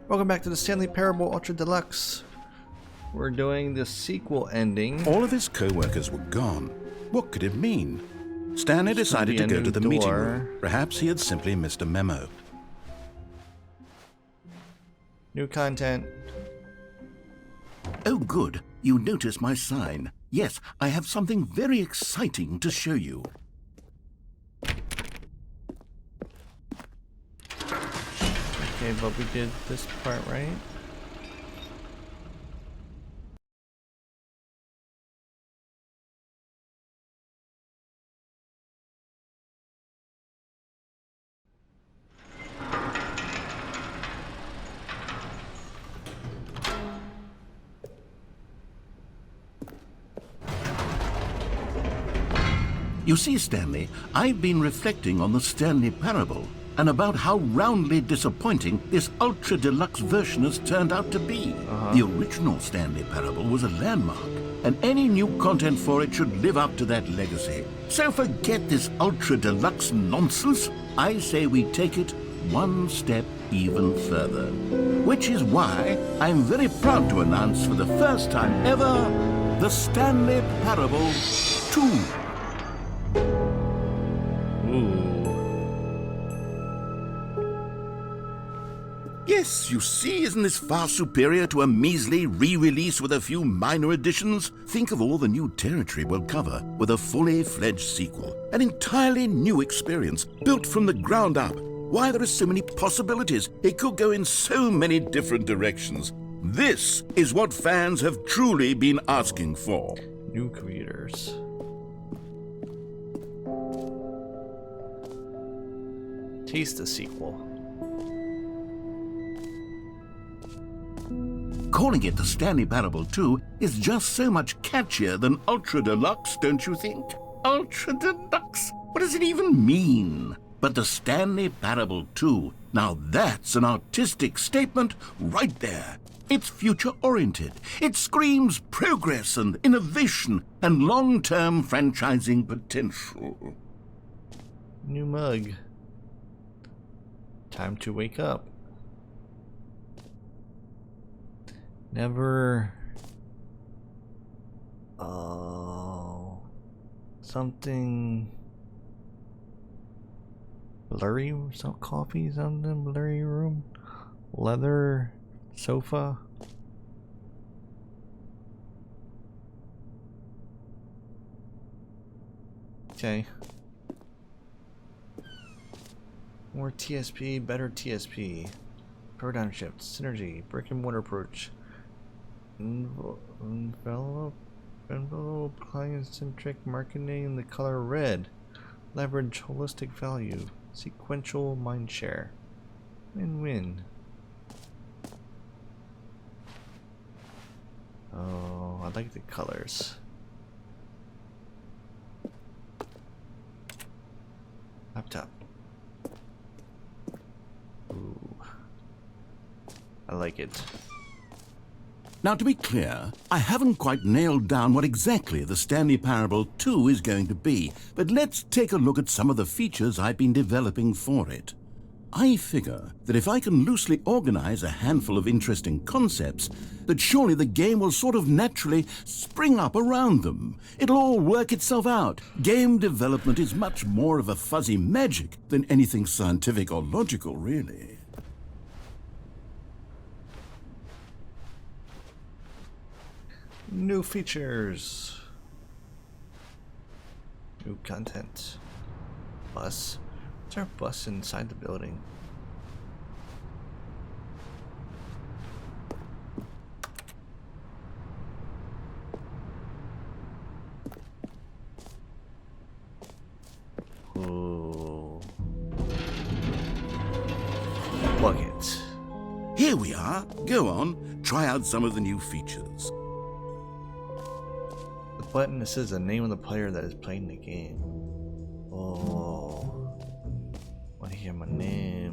Welcome back to the Stanley Parable Ultra Deluxe. We're doing the sequel ending. All of his co-workers were gone. What could it mean? Stanley decided to go to the meeting room. Perhaps he had simply missed a memo. New content. Oh, good. You notice my sign. Yes, I have something very exciting to show you. Okay, but we did this part, right? You see, Stanley, I've been reflecting on the Stanley Parable and about how roundly disappointing this ultra deluxe version has turned out to be. The original Stanley Parable was a landmark, and any new content for it should live up to that legacy. So forget this ultra deluxe nonsense. I say we take it one step even further. Which is why I'm very proud to announce for the first time ever, the Stanley Parable 2. Yes, you see, isn't this far superior to a measly re-release with a few minor additions? Think of all the new territory we'll cover with a fully fledged sequel. An entirely new experience, built from the ground up. Why, there are so many possibilities. It could go in so many different directions. This is what fans have truly been asking for. New creators. Taste the sequel. Calling it the Stanley Parable 2 is just so much catchier than Ultra Deluxe, don't you think? Ultra Deluxe? What does it even mean? But the Stanley Parable 2, now that's an artistic statement right there. It's future-oriented. It screams progress and innovation and long-term franchising potential. New mug. Time to wake up. Never. Oh. Something. Blurry. Some coffee. Something. Blurry room. Leather. Sofa. Okay. More TSP. Better TSP. Paradigm shift. Synergy. Brick and mortar approach. Envelope, client-centric marketing in the color red. Leverage holistic value. Sequential mindshare. Win-win. Oh, I like the colors. Laptop. Ooh. I like it. Now, to be clear, I haven't quite nailed down what exactly the Stanley Parable 2 is going to be, but let's take a look at some of the features I've been developing for it. I figure that if I can loosely organize a handful of interesting concepts, that surely the game will sort of naturally spring up around them. It'll all work itself out. Game development is much more of a fuzzy magic than anything scientific or logical, really. New features. New content. Bus. Is there a bus inside the building? Oh. Bucket. Here we are. Go on, try out some of the new features. Button that says the name of the player that is playing the game. Oh, want to hear my name.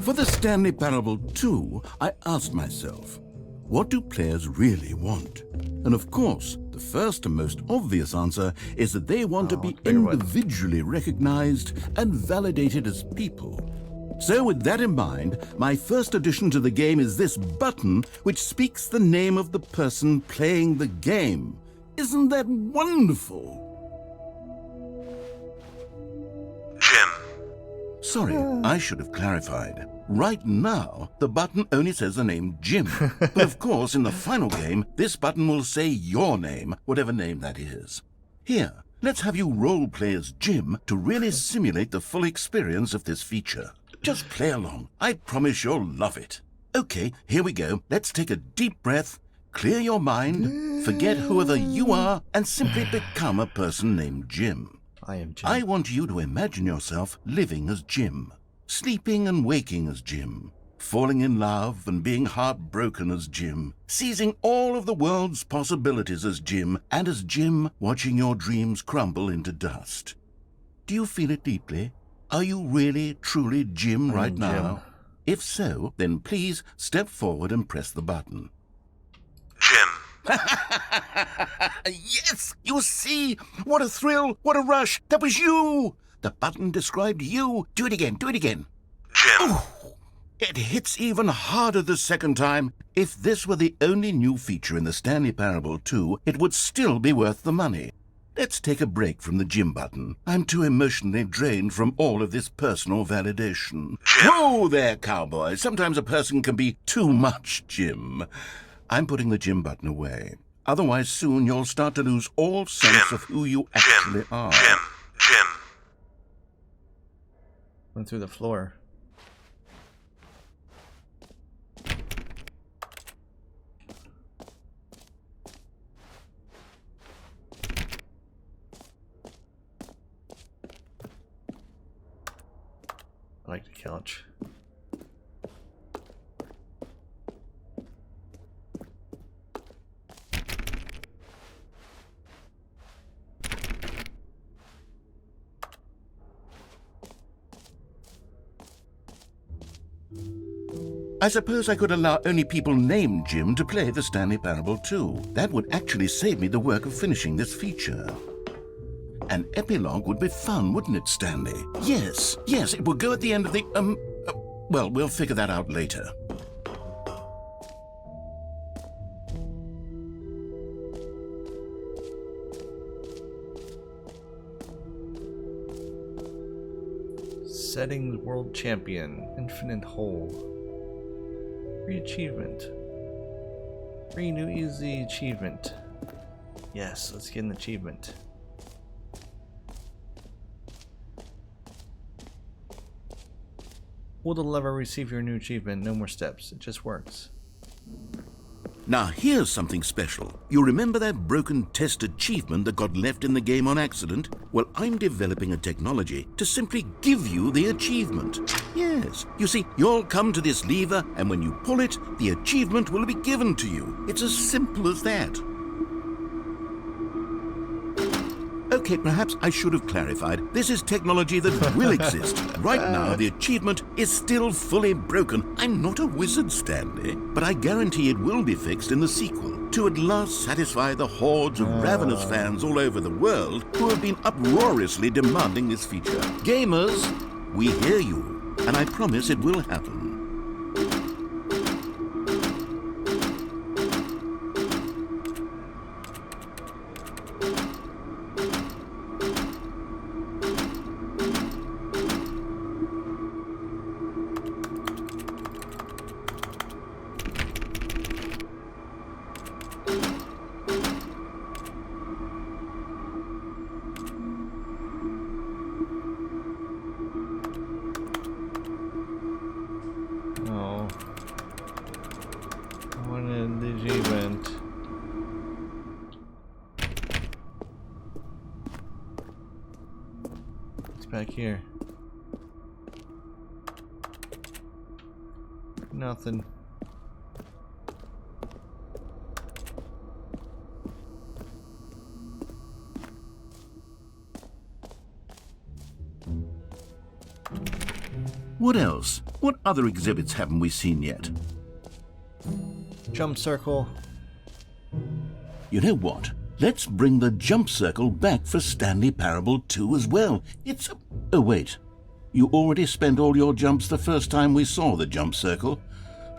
For the Stanley Parable 2, I asked myself, what do players really want? And of course, the first and most obvious answer is that they want to be individually recognized and validated as people. So with that in mind, my first addition to the game is this button which speaks the name of the person playing the game. Isn't that wonderful? Jim. Sorry, I should have clarified. Right now, the button only says the name Jim. But of course, in the final game, this button will say your name, whatever name that is. Here, let's have you role-play as Jim to really simulate the full experience of this feature. Just play along. I promise you'll love it. Okay, here we go. Let's take a deep breath, clear your mind, forget whoever you are, and simply become a person named Jim. I am Jim. I want you to imagine yourself living as Jim, sleeping and waking as Jim, falling in love and being heartbroken as Jim, seizing all of the world's possibilities as Jim, and as Jim watching your dreams crumble into dust. Do you feel it deeply? Are you really, truly Jim right now? If so, then please step forward and press the button. Jim. Yes! You see? What a thrill! What a rush! That was you! The button described you. Do it again. Do it again. Jim. Oh, it hits even harder the second time. If this were the only new feature in the Stanley Parable 2, it would still be worth the money. Let's take a break from the Jim button. I'm too emotionally drained from all of this personal validation. Jim. Whoa there, cowboy. Sometimes a person can be too much Jim. I'm putting the Jim button away. Otherwise, soon you'll start to lose all sense Jim. of who you actually Jim. are. Jim. Jim. Went through the floor. I like the couch. I suppose I could allow only people named Jim to play the Stanley Parable 2. That would actually save me the work of finishing this feature. An epilogue would be fun, wouldn't it, Stanley? Yes, it would go at the end of the, well, we'll figure that out later. Settings World Champion. Infinite Hole. Free achievement. Free new easy achievement. Yes, let's get an achievement. Hold the lever, receive your new achievement. No more steps. It just works. Now here's something special. You remember that broken test achievement that got left in the game on accident? Well, I'm developing a technology to simply give you the achievement. Yes, you see, you'll come to this lever, and when you pull it, the achievement will be given to you. It's as simple as that. Okay, perhaps I should have clarified. This is technology that will exist. Right now, the achievement is still fully broken. I'm not a wizard, Stanley, but I guarantee it will be fixed in the sequel to at last satisfy the hordes of ravenous fans all over the world who have been uproariously demanding this feature. Gamers, we hear you, and I promise it will happen. Oh. I wanted the achievement. It's back here. Nothing. What else? What other exhibits haven't we seen yet? Jump circle. You know what? Let's bring the jump circle back for Stanley Parable 2 as well. It's... Oh, wait. You already spent all your jumps the first time we saw the jump circle.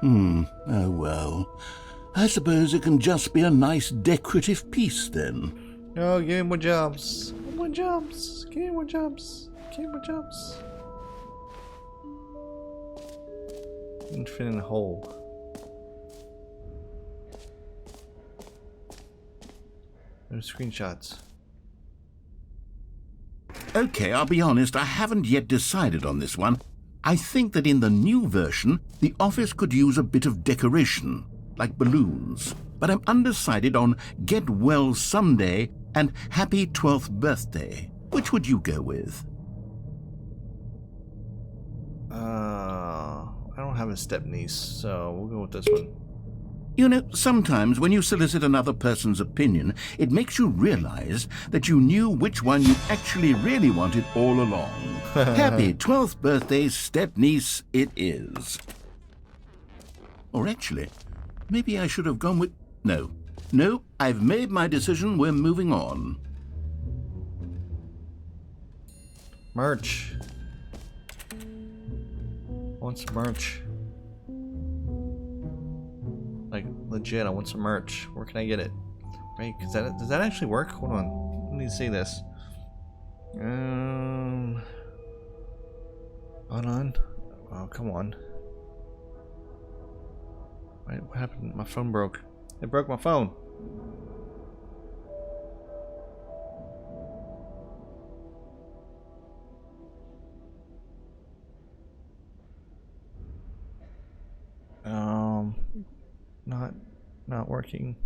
Oh well. I suppose it can just be a nice decorative piece then. No, give me more jumps. More jumps. Give me more jumps. Give me more jumps. Infinite hole. There's screenshots. Okay, I'll be honest, I haven't yet decided on this one. I think that in the new version, the office could use a bit of decoration, like balloons. But I'm undecided on Get Well Someday and Happy 12th Birthday. Which would you go with? I don't have a step-niece, so we'll go with this one. You know, sometimes when you solicit another person's opinion, it makes you realize that you knew which one you actually really wanted all along. Happy 12th birthday, step-niece it is. Or actually, maybe I should have gone with... No, I've made my decision, we're moving on. Merch. I want some merch. Like, legit, I want some merch. Where can I get it? Right, does that actually work? Hold on. Let me see this. Hold on. Oh, come on. Wait, what happened? My phone broke. It broke my phone. Not working.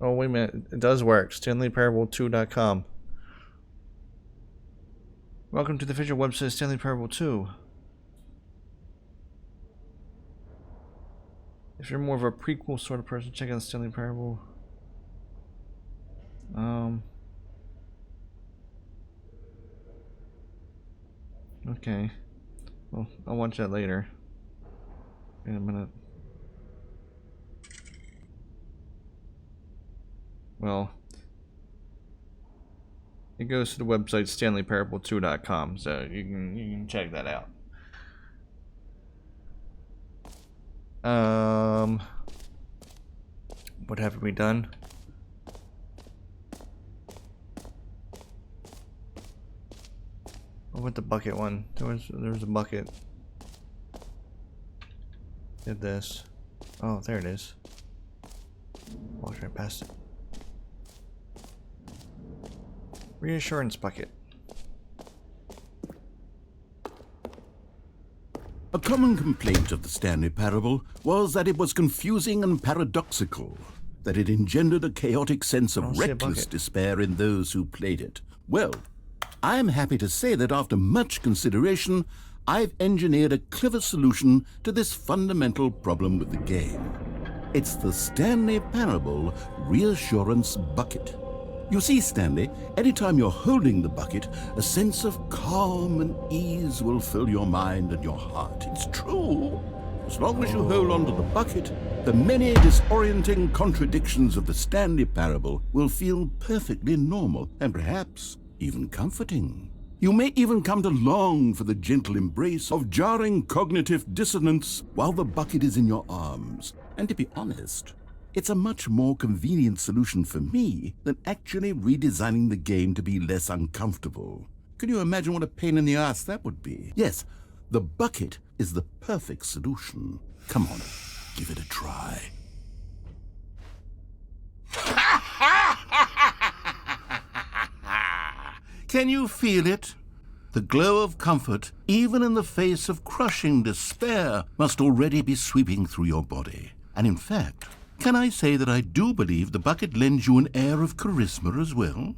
Oh, wait a minute. It does work. StanleyParable2.com. Welcome to the official website Stanley Parable 2. If you're more of a prequel sort of person, check out Stanley Parable. Okay. Well, I'll watch that later. Wait a minute. Well, it goes to the website StanleyParable2.com, so you can check that out. What have we done? Oh, with the bucket one. There was a bucket. Did this. Oh, there it is. Walked right past it. Reassurance bucket. A common complaint of the Stanley Parable was that it was confusing and paradoxical, that it engendered a chaotic sense of reckless despair in those who played it. Well, I'm happy to say that after much consideration, I've engineered a clever solution to this fundamental problem with the game. It's the Stanley Parable Reassurance Bucket. You see, Stanley, anytime you're holding the bucket, a sense of calm and ease will fill your mind and your heart. It's true. As long as you hold on to the bucket, the many disorienting contradictions of the Stanley Parable will feel perfectly normal and perhaps even comforting. You may even come to long for the gentle embrace of jarring cognitive dissonance while the bucket is in your arms. And to be honest, it's a much more convenient solution for me than actually redesigning the game to be less uncomfortable. Can you imagine what a pain in the ass that would be? Yes, the bucket is the perfect solution. Come on, give it a try. Can you feel it? The glow of comfort, even in the face of crushing despair, must already be sweeping through your body. And in fact, can I say that I do believe the bucket lends you an air of charisma as well?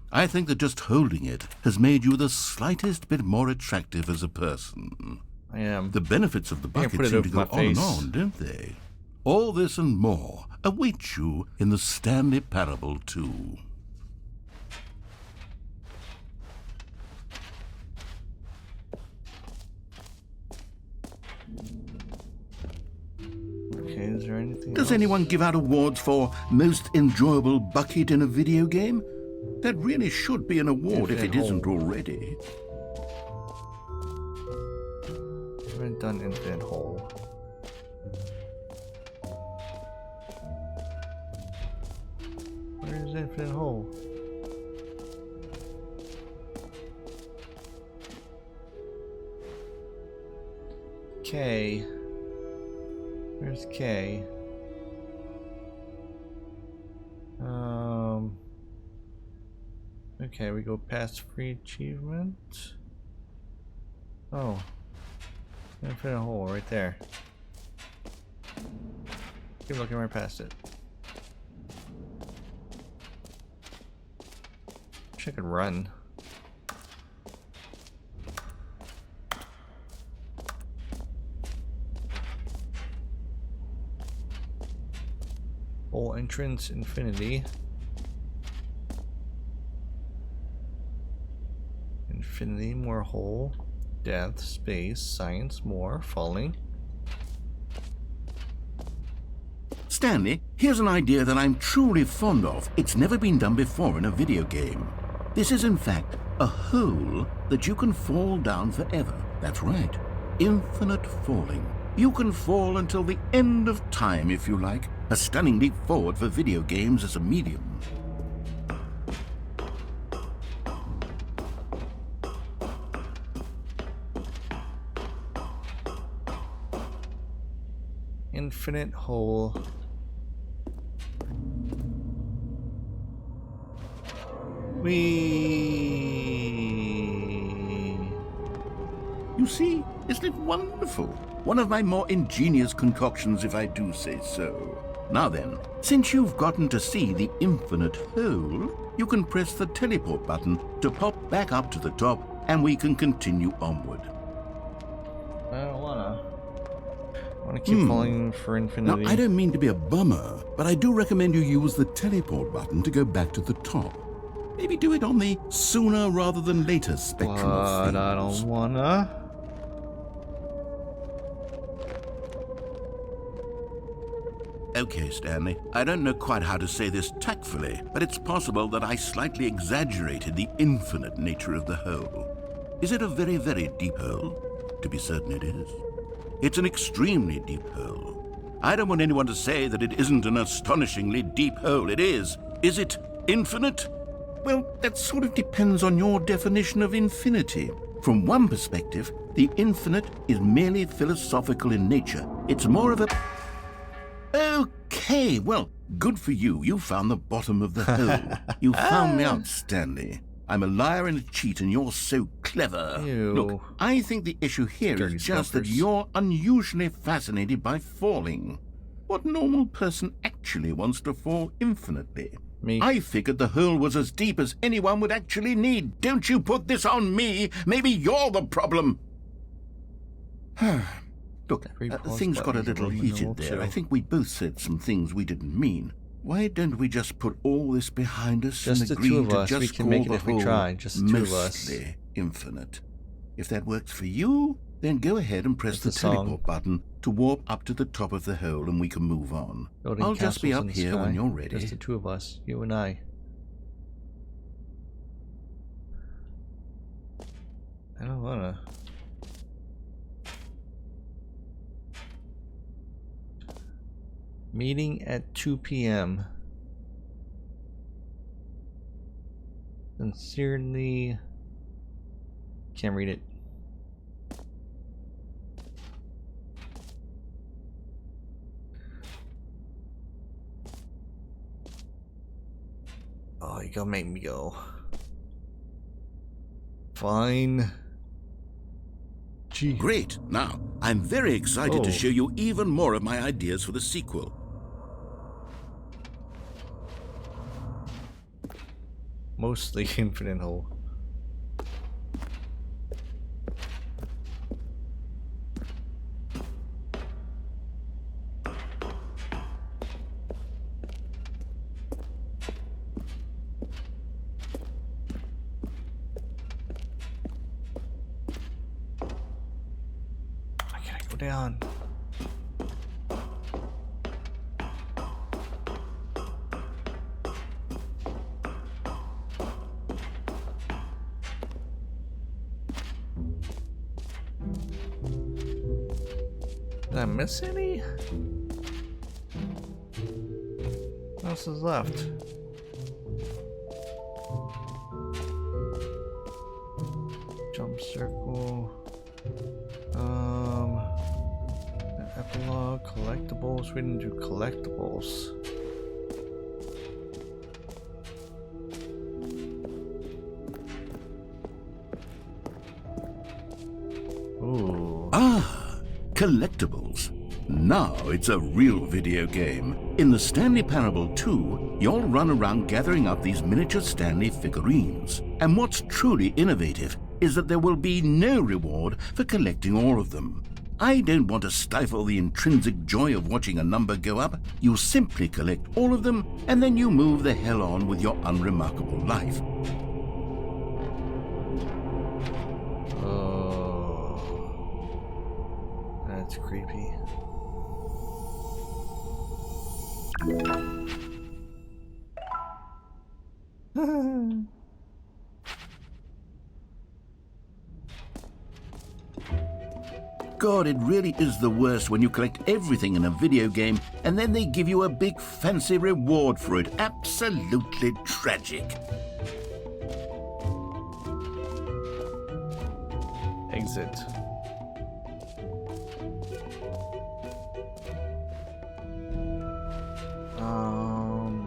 I think that just holding it has made you the slightest bit more attractive as a person. I am. The benefits of the bucket seem to go on and on, don't they? All this and more await you in the Stanley Parable 2. Okay, is there anything Does else? anyone give out awards for most enjoyable bucket in a video game? That really should be an award if it Infinite isn't hole. already. I haven't done infinite hole. Where's infinite hole? K. Where's K? Okay, we go past free achievement. Oh. Infinite hole right there. Keep looking right past it. Wish I could run. Hole entrance infinity. Infinity, more hole. Death, space, science, more, falling. Stanley, here's an idea that I'm truly fond of. It's never been done before in a video game. This is in fact a hole that you can fall down forever. That's right. Infinite falling. You can fall until the end of time if you like. A stunning leap forward for video games as a medium. Infinite hole. You see, isn't it wonderful? One of my more ingenious concoctions, if I do say so. Now then, since you've gotten to see the infinite hole, you can press the teleport button to pop back up to the top, and we can continue onward. I don't wanna. I wanna keep falling for infinity. Now, I don't mean to be a bummer, but I do recommend you use the teleport button to go back to the top. Maybe do it on the sooner rather than later spectrum of things. But I don't wanna. Okay, Stanley, I don't know quite how to say this tactfully, but it's possible that I slightly exaggerated the infinite nature of the hole. Is it a very, very deep hole? To be certain it is. It's an extremely deep hole. I don't want anyone to say that it isn't an astonishingly deep hole. It is. Is it infinite? Well, that sort of depends on your definition of infinity. From one perspective, the infinite is merely philosophical in nature. It's more of a... Okay, well, good for you. You found the bottom of the hole. You found me out, Stanley. I'm a liar and a cheat, and you're so clever. Ew. Look, I think the issue here Dirty is just that snuffers. you're unusually fascinated by falling. What normal person actually wants to fall infinitely? Me. I figured the hole was as deep as anyone would actually need. Don't you put this on me. Maybe you're the problem. Look, Every things pause got a button's little Roman heated numeral there. too. I think we both said some things we didn't mean. Why don't we just put all this behind us Just and the agree two of to us. just We can call make it the if we hole try. Just the two of us. mostly infinite? If that works for you, then go ahead and press That's the the song. teleport button to warp up to the top of the hole and we can move on. Building I'll just be castles up in the here sky. when you're ready. Just the two of us. You and I. I don't wanna. Meeting at 2 p.m. Sincerely. Can't read it. Oh, you gotta make me go. Fine. Gee. Great. Now, I'm very excited to Oh. show you even more of my ideas for the sequel. Mostly infinite hole. Why can't I go down? Did I miss any? What else is left? Jump circle. Epilogue, collectibles. We didn't do collectibles. Ooh. Ah, collectibles. Now it's a real video game. In the Stanley Parable 2, you'll run around gathering up these miniature Stanley figurines. And what's truly innovative is that there will be no reward for collecting all of them. I don't want to stifle the intrinsic joy of watching a number go up. You simply collect all of them, and then you move the hell on with your unremarkable life. Oh, that's creepy. God, it really is the worst when you collect everything in a video game and then they give you a big fancy reward for it. Absolutely tragic. Exit.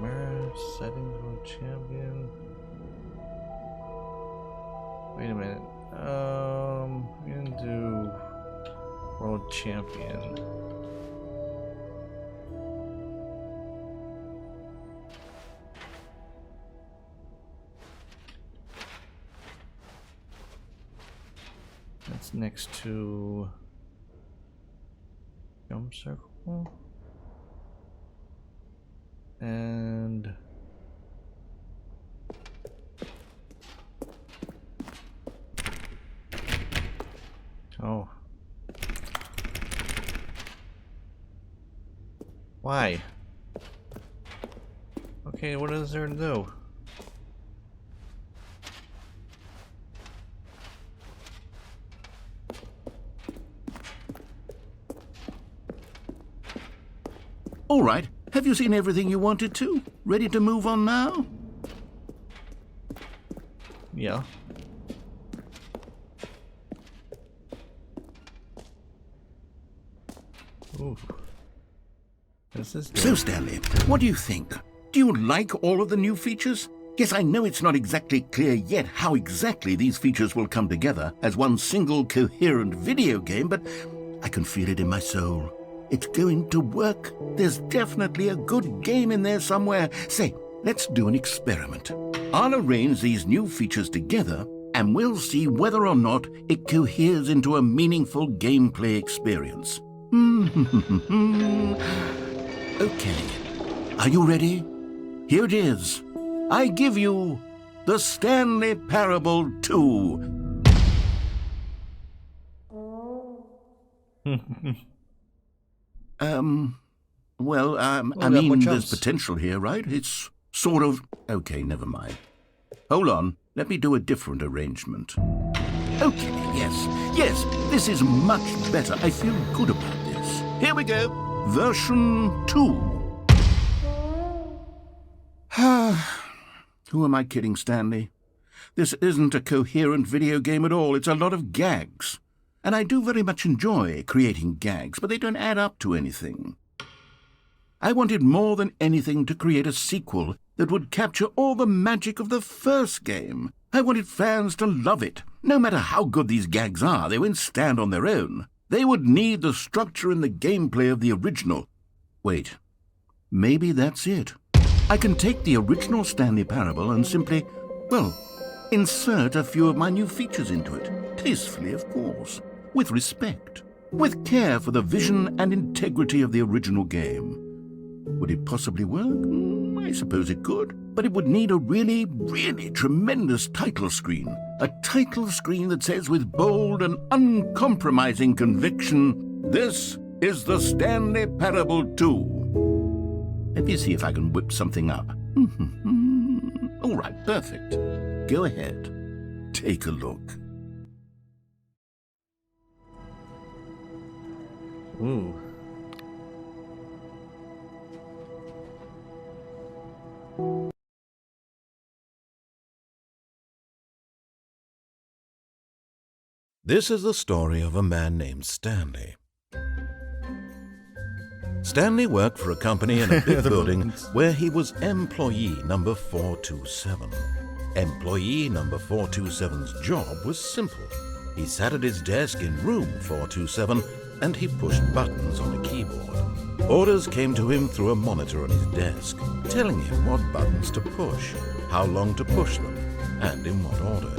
Where settings for champion? Wait a minute. We're gonna do world champion. That's next to jump circle and oh. Why? Okay, what is there to do? All right, have you seen everything you wanted to? Ready to move on now? Yeah. Ooh. This is So, Stanley, what do you think? Do you like all of the new features? Yes, I know it's not exactly clear yet how exactly these features will come together as one single coherent video game, but I can feel it in my soul. It's going to work. There's definitely a good game in there somewhere. Say, let's do an experiment. I'll arrange these new features together, and we'll see whether or not it coheres into a meaningful gameplay experience. Okay, are you ready? Here it is. I give you the Stanley Parable 2. Well, I mean, there's potential here, right? It's sort of... Okay, never mind. Hold on, let me do a different arrangement. Okay, yes, this is much better. I feel good about this. Here we go. Version 2. Who am I kidding, Stanley? This isn't a coherent video game at all. It's a lot of gags. And I do very much enjoy creating gags, but they don't add up to anything. I wanted more than anything to create a sequel that would capture all the magic of the first game. I wanted fans to love it. No matter how good these gags are, they won't stand on their own. They would need the structure and the gameplay of the original. Wait, maybe that's it. I can take the original Stanley Parable and simply, well, insert a few of my new features into it. Tastefully, of course. With respect. With care for the vision and integrity of the original game. Would it possibly work? I suppose it could. But it would need a really, really tremendous title screen. A title screen that says with bold and uncompromising conviction, "This is the Stanley Parable 2. Let me see if I can whip something up. All right, perfect. Go ahead. Take a look. Ooh. This is the story of a man named Stanley. Stanley worked for a company in a big building where he was employee number 427. Employee number 427's job was simple. He sat at his desk in room 427 and he pushed buttons on a keyboard. Orders came to him through a monitor on his desk, telling him what buttons to push, how long to push them, and in what order.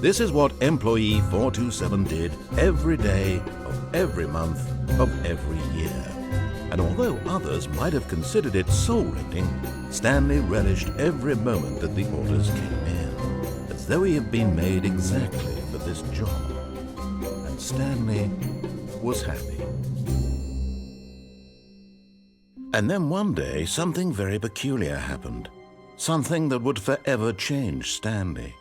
This is what employee 427 did every day of every month of every year. And although others might have considered it soul-rending, Stanley relished every moment that the orders came in, as though he had been made exactly for this job. And Stanley was happy. And then one day, something very peculiar happened. Something that would forever change Stanley.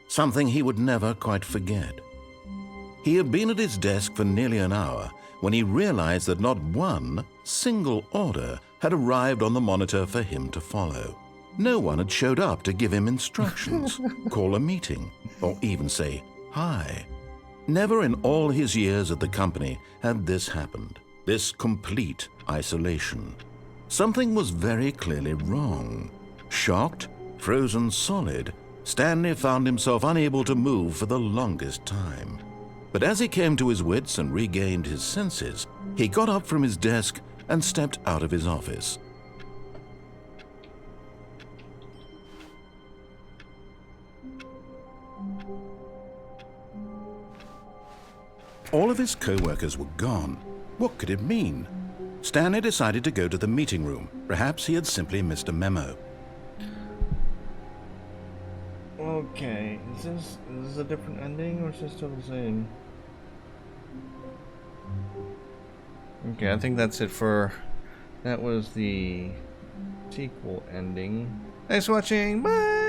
Something he would never quite forget. He had been at his desk for nearly an hour when he realized that not one single order had arrived on the monitor for him to follow. No one had showed up to give him instructions, call a meeting, or even say hi. Never in all his years at the company had this happened, this complete isolation. Something was very clearly wrong. Shocked, frozen solid, Stanley found himself unable to move for the longest time. But as he came to his wits and regained his senses, he got up from his desk and stepped out of his office. All of his co-workers were gone. What could it mean? Stanley decided to go to the meeting room. Perhaps he had simply missed a memo. Okay, is this a different ending or is this still the same? Okay, I think that's it for... That was the sequel ending. Thanks for watching, bye!